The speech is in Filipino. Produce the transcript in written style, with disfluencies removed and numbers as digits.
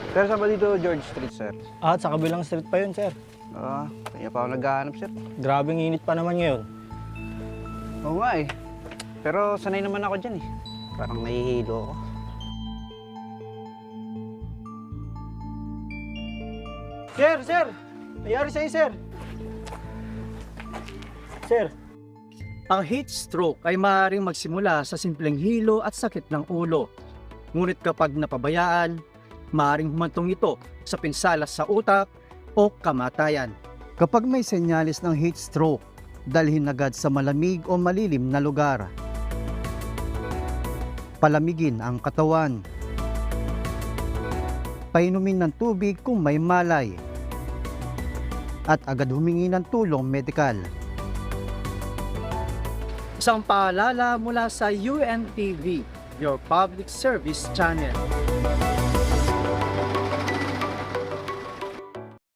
Sir, saan ba dito George Street, sir? At sa kabilang street pa yun, sir. Kaya pa ako naghahanap, sir. Grabing init pa naman ngayon. Oo nga eh. Pero sanay naman ako dyan eh. Parang nahihilo ako. Sir, sir! Nangyari sa'yo, sir! Sir! Ang heat stroke ay maaaring magsimula sa simpleng hilo at sakit ng ulo. Ngunit kapag napabayaan, maaaring humantong ito sa pinsala sa utak o kamatayan. Kapag may senyalis ng heat stroke, dalhin agad sa malamig o malilim na lugar. Palamigin ang katawan. Painumin ng tubig kung may malay. At agad humingi ng tulong medikal. Isang paalala mula sa UNTV, your public service channel.